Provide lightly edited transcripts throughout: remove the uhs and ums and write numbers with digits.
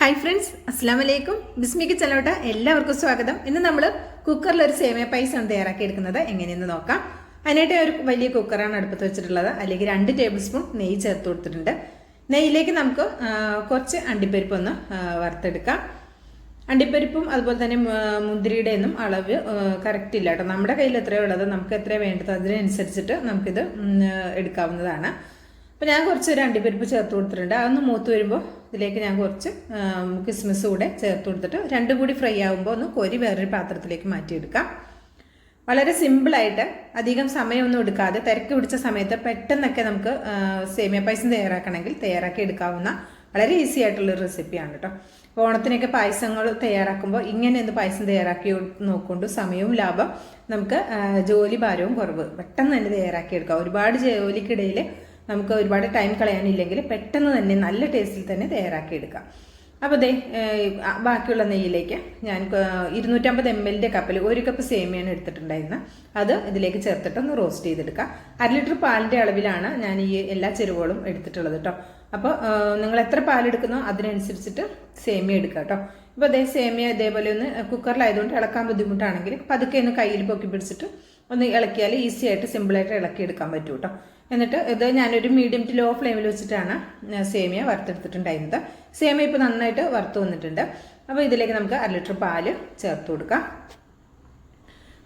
Hi friends, അസ്സാം വലൈക്കും. ബിസ്മിക്ക് ചെലോട്ട എല്ലാവർക്കും സ്വാഗതം. ഇന്ന് നമ്മൾ കുക്കറിൽ ഒരു സേമിയ പായസം തയ്യാറാക്കി എടുക്കുന്നത് എങ്ങനെയെന്ന് നോക്കാം. അതിനായിട്ട് ഒരു വലിയ കുക്കറാണ് അടുപ്പത്ത് വെച്ചിട്ടുള്ളത്. അല്ലെങ്കിൽ 2 ടേബിൾ സ്പൂൺ നെയ്യ് ചേർത്ത് കൊടുത്തിട്ടുണ്ട്. നെയ്യിലേക്ക് നമുക്ക് കുറച്ച് അണ്ടിപ്പരിപ്പ് ഒന്ന് വറുത്തെടുക്കാം. അണ്ടിപ്പരിപ്പും അതുപോലെ തന്നെ മുന്തിരിയുടെ ഒന്നും അളവ് കറക്റ്റ് ഇല്ല കേട്ടോ. നമ്മുടെ കയ്യിൽ എത്രയോ ഉള്ളത് നമുക്ക് എത്രയാണ് വേണ്ടത് അതിനനുസരിച്ചിട്ട് നമുക്കിത് എടുക്കാവുന്നതാണ്. അപ്പോൾ ഞാൻ കുറച്ച് അണ്ടിപ്പരിപ്പ് ചേർത്ത് കൊടുത്തിട്ടുണ്ട്. അതൊന്ന് മൂത്ത് വരുമ്പോൾ ഇതിലേക്ക് ഞാൻ കുറച്ച് കിസ്മിസ് കൂടെ ചേർത്ത് കൊടുത്തിട്ട് രണ്ടും കൂടി ഫ്രൈ ആകുമ്പോൾ ഒന്ന് കോരി വേറൊരു പാത്രത്തിലേക്ക് മാറ്റിയെടുക്കാം. വളരെ സിമ്പിളായിട്ട് അധികം സമയമൊന്നും എടുക്കാതെ തിരക്ക് പിടിച്ച സമയത്ത് പെട്ടെന്നൊക്കെ നമുക്ക് സേമിയ പായസം തയ്യാറാക്കണമെങ്കിൽ തയ്യാറാക്കി എടുക്കാവുന്ന വളരെ ഈസി ആയിട്ടുള്ളൊരു റെസിപ്പിയാണ് കേട്ടോ. അപ്പോൾ ഓണത്തിനൊക്കെ പായസങ്ങൾ തയ്യാറാക്കുമ്പോൾ ഇങ്ങനെ ഒന്ന് പായസം തയ്യാറാക്കി നോക്കൊണ്ട് സമയവും ലാഭം, നമുക്ക് ജോലി ഭാരവും കുറവ്, പെട്ടെന്ന് തന്നെ തയ്യാറാക്കി എടുക്കാം. ഒരുപാട് ജോലിക്കിടയിൽ നമുക്ക് ഒരുപാട് ടൈം കളയാനില്ലെങ്കിൽ പെട്ടെന്ന് തന്നെ നല്ല ടേസ്റ്റിൽ തന്നെ തയ്യാറാക്കി എടുക്കാം. അപ്പോൾ ദേ ബാക്കിയുള്ള നെയ്യിലേക്ക് ഞാൻ 250 ml കപ്പിൽ 1 കപ്പ് സേമിയാണ് എടുത്തിട്ടുണ്ടായിരുന്നത്. അത് ഇതിലേക്ക് ചേർത്തിട്ട് ഒന്ന് റോസ്റ്റ് ചെയ്തെടുക്കാം. 1/2 ലിറ്റർ പാലിൻ്റെ അളവിലാണ് ഞാൻ ഈ എല്ലാ ചേരുവകളും എടുത്തിട്ടുള്ളത് കേട്ടോ. അപ്പോൾ നിങ്ങൾ എത്ര പാലെടുക്കുന്നോ അതിനനുസരിച്ചിട്ട് സേമിയ എടുക്കുക കേട്ടോ. ഇപ്പോൾ അതേ സേമിയ ഇതേപോലെ ഒന്ന് കുക്കറിലായതുകൊണ്ട് ഇളക്കാൻ ബുദ്ധിമുട്ടാണെങ്കിൽ പതുക്കെ ഒന്ന് കയ്യിൽ പൊക്കി പിടിച്ചിട്ട് ഒന്ന് ഇളക്കിയാൽ ഈസി ആയിട്ട് സിമ്പിളായിട്ട് ഇളക്കി എടുക്കാൻ പറ്റും കേട്ടോ. എന്നിട്ട് ഇത് ഞാനൊരു മീഡിയം ടു ലോ ഫ്ലെയിമിൽ വെച്ചിട്ടാണ് സേമിയ വറുത്തെടുത്തിട്ടുണ്ടായിരുന്നത്. സേമിയ ഇപ്പോൾ നന്നായിട്ട് വറുത്ത് വന്നിട്ടുണ്ട്. അപ്പോൾ ഇതിലേക്ക് നമുക്ക് 1/2 ലിറ്റർ പാല് ചേർത്ത് കൊടുക്കാം.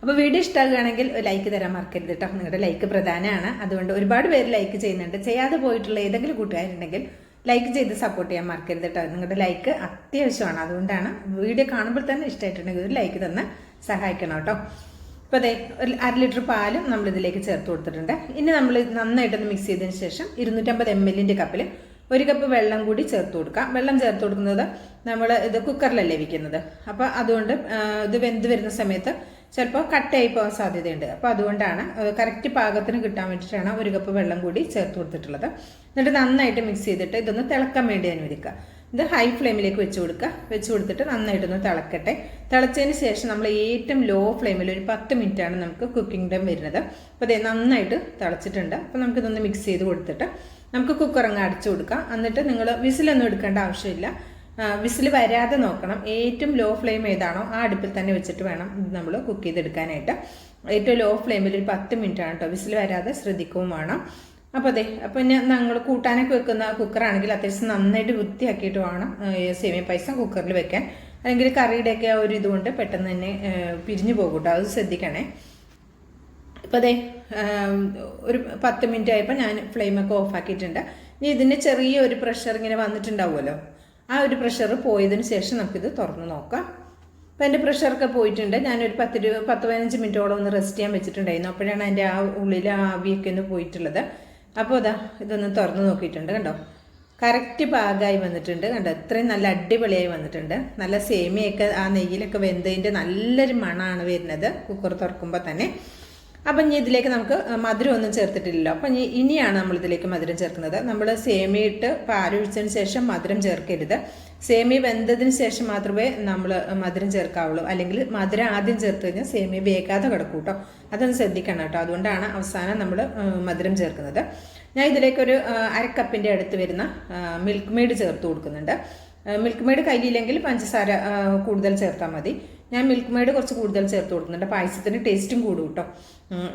അപ്പോൾ വീഡിയോ ഇഷ്ടമാകുകയാണെങ്കിൽ ലൈക്ക് തരാൻ മറക്കരുത് കേട്ടോ. നിങ്ങളുടെ ലൈക്ക് പ്രധാനമാണ്. അതുകൊണ്ട് ഒരുപാട് പേര് ലൈക്ക് ചെയ്യുന്നുണ്ട്. ചെയ്യാതെ പോയിട്ടുള്ള ഏതെങ്കിലും കൂട്ടുകാരുണ്ടെങ്കിൽ ലൈക്ക് ചെയ്ത് സപ്പോർട്ട് ചെയ്യാൻ മറക്കരുത് കേട്ടോ. നിങ്ങളുടെ ലൈക്ക് അത്യാവശ്യമാണ്. അതുകൊണ്ടാണ് വീഡിയോ കാണുമ്പോൾ തന്നെ ഇഷ്ടമായിട്ടുണ്ടെങ്കിൽ ഒരു ലൈക്ക് തന്നെ സഹായിക്കണം കേട്ടോ. അപ്പോൾ അതെ, ഒരു 1/2 ലിറ്റർ പാലും നമ്മളിതിലേക്ക് ചേർത്ത് കൊടുത്തിട്ടുണ്ട്. ഇനി നമ്മൾ നന്നായിട്ടൊന്ന് മിക്സ് ചെയ്തതിന് ശേഷം 250 ml കപ്പിൽ 1 കപ്പ് വെള്ളം കൂടി ചേർത്ത് കൊടുക്കാം. വെള്ളം ചേർത്ത് കൊടുക്കുന്നത് നമ്മൾ ഇത് കുക്കറിലല്ലേ വെക്കുന്നത്. അപ്പോൾ അതുകൊണ്ട് ഇത് വെന്ത് വരുന്ന സമയത്ത് ചിലപ്പോൾ കട്ടയായി പോകാൻ സാധ്യതയുണ്ട്. അപ്പോൾ അതുകൊണ്ടാണ് കറക്റ്റ് പാകത്തിന് കിട്ടാൻ വേണ്ടിയിട്ടാണ് 1 കപ്പ് വെള്ളം കൂടി ചേർത്ത് കൊടുത്തിട്ടുള്ളത്. എന്നിട്ട് നന്നായിട്ട് മിക്സ് ചെയ്തിട്ട് ഇതൊന്ന് തിളക്കാൻ വേണ്ടി അനുവദിക്കുക. ഇത് ഹൈ ഫ്ലെയിമിലേക്ക് വെച്ച് കൊടുത്തിട്ട് നന്നായിട്ടൊന്ന് തിളക്കട്ടെ. തിളച്ചതിന് ശേഷം നമ്മൾ ഏറ്റവും ലോ ഫ്ലെയിമിൽ ഒരു 10 മിനിറ്റാണ് നമുക്ക് കുക്കിംഗ് ടൈം വരുന്നത്. അപ്പോൾ അതേ നന്നായിട്ട് തിളച്ചിട്ടുണ്ട്. അപ്പോൾ നമുക്കിതൊന്ന് മിക്സ് ചെയ്ത് കൊടുത്തിട്ട് നമുക്ക് കുക്കറങ്ങ് അടച്ചു കൊടുക്കാം. എന്നിട്ട് നിങ്ങൾ വിസിലൊന്നും എടുക്കേണ്ട ആവശ്യമില്ല. വിസിൽ വരാതെ നോക്കണം. ഏറ്റവും ലോ ഫ്ലെയിം ഏതാണോ ആ അടുപ്പിൽ തന്നെ വെച്ചിട്ട് വേണം ഇത് നമ്മൾ കുക്ക് ചെയ്തെടുക്കാനായിട്ട്. ഏറ്റവും ലോ ഫ്ലെയിമിൽ ഒരു 10 മിനിറ്റാണ് കേട്ടോ. വിസിൽ വരാതെ ശ്രദ്ധിക്കുകയും വേണം. അപ്പോൾ അതെ, അപ്പോൾ ഞങ്ങൾ കൂട്ടാനൊക്കെ വെക്കുന്ന കുക്കറാണെങ്കിൽ അത്യാവശ്യം നന്നായിട്ട് വൃത്തിയാക്കിയിട്ട് വേണം സേമിയ പായസം കുക്കറിൽ വെക്കാൻ. അല്ലെങ്കിൽ കറിയുടെയൊക്കെ ആ ഒരു ഇതുകൊണ്ട് പെട്ടെന്ന് തന്നെ പിരിഞ്ഞു പോകും കേട്ടോ. അത് ശ്രദ്ധിക്കണേ. ഇപ്പോൾ അതെ ഒരു 10 മിനിറ്റ് ആയപ്പോൾ ഞാൻ ഫ്ലെയിമൊക്കെ ഓഫാക്കിയിട്ടുണ്ട്. ഇനി ഇതിൻ്റെ ചെറിയൊരു പ്രഷർ ഇങ്ങനെ വന്നിട്ടുണ്ടാവുമല്ലോ, ആ ഒരു പ്രഷർ പോയതിന് ശേഷം നമുക്കിത് തുറന്ന് നോക്കാം. അപ്പോൾ എൻ്റെ പ്രഷറൊക്കെ പോയിട്ടുണ്ട്. ഞാനൊരു 10-15 മിനിറ്റോളം ഒന്ന് റെസ്റ്റ് ചെയ്യാൻ വെച്ചിട്ടുണ്ടായിരുന്നു. അപ്പോഴാണ് എൻ്റെ ആ ഉള്ളിൽ ആവിയൊക്കെ ഒന്ന് പോയിട്ടുള്ളത്. അപ്പോൾ അതാ ഇതൊന്ന് തുറന്ന് നോക്കിയിട്ടുണ്ട്. കണ്ടോ, കറക്റ്റ് പാകമായി വന്നിട്ടുണ്ട്. കണ്ടോ, ഇത്രയും നല്ല അടിപൊളിയായി വന്നിട്ടുണ്ട്. നല്ല സേമിയൊക്കെ ആ നെയ്യിലൊക്കെ വെന്തതിൻ്റെ നല്ലൊരു മണമാണ് വരുന്നത് കുക്കർ തുറക്കുമ്പോൾ തന്നെ. അപ്പം ഇനി ഇതിലേക്ക് നമുക്ക് മധുരം ഒന്നും ചേർത്തിട്ടില്ലല്ലോ. അപ്പം ഇനിയാണ് നമ്മളിതിലേക്ക് മധുരം ചേർക്കുന്നത്. നമ്മൾ സേമിയിട്ട് പാലൊഴിച്ചതിന് ശേഷം മധുരം ചേർക്കരുത്. സേമിയ വെന്തതിന് ശേഷം മാത്രമേ നമ്മൾ മധുരം ചേർക്കാവുള്ളൂ. അല്ലെങ്കിൽ മധുരം ആദ്യം ചേർത്ത് കഴിഞ്ഞാൽ സേമിയ വേകാതെ കിടക്കും കേട്ടോ. അതൊന്ന് ശ്രദ്ധിക്കണം കേട്ടോ. അതുകൊണ്ടാണ് അവസാനം നമ്മൾ മധുരം ചേർക്കുന്നത്. ഞാൻ ഇതിലേക്കൊരു 1/2 കപ്പിൻ്റെ അടുത്ത് വരുന്ന മിൽക്ക് മെയ്ഡ് ചേർത്ത് കൊടുക്കുന്നുണ്ട്. മിൽക്ക് മെയ്ഡ് കയ്യിലില്ലെങ്കിൽ പഞ്ചസാര കൂടുതൽ ചേർത്താൽ മതി. ഞാൻ മിൽക്ക് മെയ്ഡ് കുറച്ച് കൂടുതൽ ചേർത്ത് കൊടുക്കുന്നുണ്ട്. പായസത്തിന് ടേസ്റ്റും കൂടും കേട്ടോ.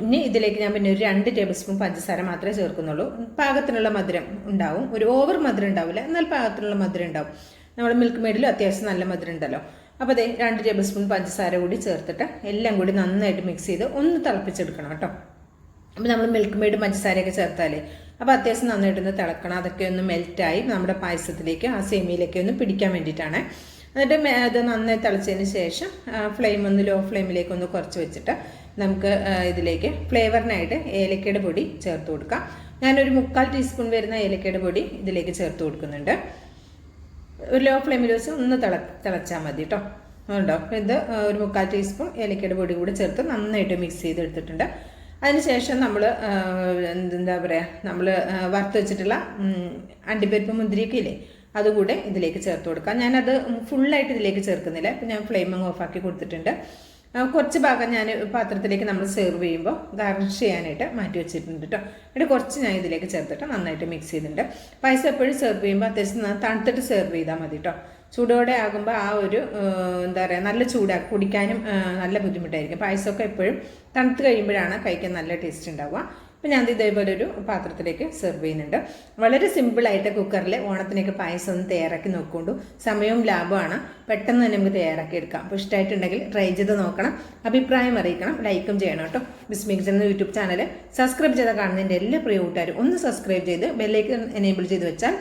ഇനി ഇതിലേക്ക് ഞാൻ പിന്നെ ഒരു 2 ടേബിൾ സ്പൂൺ പഞ്ചസാര മാത്രമേ ചേർക്കുന്നുള്ളൂ. പാകത്തിനുള്ള മധുരം ഉണ്ടാവും. ഒരു ഓവർ മധുരം ഉണ്ടാവില്ല, എന്നാൽ പാകത്തിനുള്ള മധുരം ഉണ്ടാവും. നമ്മൾ മിൽക്ക് മെയ്ഡിലും അത്യാവശ്യം നല്ല മധുരം ഉണ്ടല്ലോ. അപ്പോൾ അതേ 2 ടേബിൾ സ്പൂൺ പഞ്ചസാര കൂടി ചേർത്തിട്ട് എല്ലാം കൂടി നന്നായിട്ട് മിക്സ് ചെയ്ത് ഒന്ന് തിളപ്പിച്ചെടുക്കണം കേട്ടോ. അപ്പോൾ നമ്മൾ മിൽക്ക് മെയ്ഡ് പഞ്ചസാരയൊക്കെ ചേർത്താലേ അപ്പോൾ അത്യാവശ്യം നന്നായിട്ടൊന്ന് തിളക്കണം. അതൊക്കെ ഒന്ന് മെൽറ്റായി നമ്മുടെ പായസത്തിലേക്ക് ആ സേമിയയിലേക്ക് ഒന്ന് പിടിക്കാൻ വേണ്ടിയിട്ടാണ്. എന്നിട്ട് അത് നന്നായി തിളച്ചതിന് ശേഷം ഫ്ലെയിം ഒന്ന് ലോ ഫ്ലെയിമിലേക്ക് ഒന്ന് കുറച്ച് വെച്ചിട്ട് നമുക്ക് ഇതിലേക്ക് ഫ്ലേവറിനായിട്ട് ഏലക്കയുടെ പൊടി ചേർത്ത് കൊടുക്കാം. ഞാനൊരു 3/4 ടീസ്പൂൺ വരുന്ന ഏലക്കയുടെ പൊടി ഇതിലേക്ക് ചേർത്ത് കൊടുക്കുന്നുണ്ട്. ഒരു ലോ ഫ്ലെയിമിൽ വെച്ച് ഒന്ന് തിളച്ചാൽ മതി കേട്ടോ. ഉണ്ടോ, ഇത് ഒരു 3/4 ടീസ്പൂൺ ഏലക്കയുടെ പൊടി കൂടി ചേർത്ത് നന്നായിട്ട് മിക്സ് ചെയ്തെടുത്തിട്ടുണ്ട്. അതിനുശേഷം നമ്മൾ എന്താ പറയുക, നമ്മൾ വറുത്ത് വെച്ചിട്ടുള്ള അണ്ടിപ്പരിപ്പ് മുന്തിരിയൊക്കെ ഇല്ലേ, അതുകൂടെ ഇതിലേക്ക് ചേർത്ത് കൊടുക്കാം. ഞാനത് ഫുള്ളായിട്ട് ഇതിലേക്ക് ചേർക്കുന്നില്ല. അപ്പോൾ ഞാൻ ഫ്ലെയിം ഓഫാക്കി കൊടുത്തിട്ടുണ്ട്. കുറച്ച് ഭാഗം ഞാൻ പാത്രത്തിലേക്ക് നമ്മൾ സെർവ് ചെയ്യുമ്പോൾ ഗാർണിഷ് ചെയ്യാനായിട്ട് മാറ്റി വെച്ചിട്ടുണ്ട് കേട്ടോ. എന്നിട്ട് കുറച്ച് ഞാൻ ഇതിലേക്ക് ചേർത്തിട്ട് നന്നായിട്ട് മിക്സ് ചെയ്തിട്ടുണ്ട്. പായസം എപ്പോഴും സെർവ് ചെയ്യുമ്പോൾ അത്യാവശ്യം തണുത്തിട്ട് സെർവ് ചെയ്താൽ മതി കേട്ടോ. ചൂടോടെ ആകുമ്പോൾ ആ ഒരു എന്താ പറയുക, നല്ല ചൂടാക്കി കുടിക്കാനും നല്ല ബുദ്ധിമുട്ടായിരിക്കും. പായസമൊക്കെ എപ്പോഴും തണുത്ത് കഴിയുമ്പോഴാണ് കഴിക്കാൻ നല്ല ടേസ്റ്റ് ഉണ്ടാവുക. അപ്പോൾ ഞാൻ ഇതേപോലെ ഒരു പാത്രത്തിലേക്ക് സെർവ് ചെയ്യുന്നുണ്ട്. വളരെ സിമ്പിളായിട്ട് കുക്കറിൽ ഓണത്തിനൊക്കെ പായസം ഒന്ന് തയ്യാറാക്കി നോക്കൊണ്ടു. സമയവും ലാഭമാണ്, പെട്ടെന്ന് തന്നെ നമുക്ക് തയ്യാറാക്കി എടുക്കാം. അപ്പോൾ ഇഷ്ടമായിട്ടുണ്ടെങ്കിൽ ട്രൈ ചെയ്ത് നോക്കണം, അഭിപ്രായം അറിയിക്കണം, ലൈക്കും ചെയ്യണം കേട്ടോ. ബിസ്മി കിച്ചൻ എന്ന യൂട്യൂബ് ചാനൽ സബ്സ്ക്രൈബ് ചെയ്ത കാണുന്നതിൻ്റെ എല്ലാ പ്രിയ കൂട്ടുകാരും ഒന്ന് സബ്സ്ക്രൈബ് ചെയ്ത് ബെല്ലൈക്കൺ എനേബിൾ ചെയ്ത് വെച്ചാൽ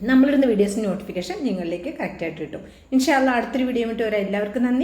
നമ്മളിടുന്ന വീഡിയോസിന് നോട്ടിഫിക്കേഷൻ നിങ്ങളിലേക്ക് കറക്റ്റായിട്ട് കിട്ടും. ഇൻഷാ അല്ലാഹ് അടുത്തൊരു വീഡിയോ ആയിട്ട് വരാം. എല്ലാവർക്കും നന്ദി.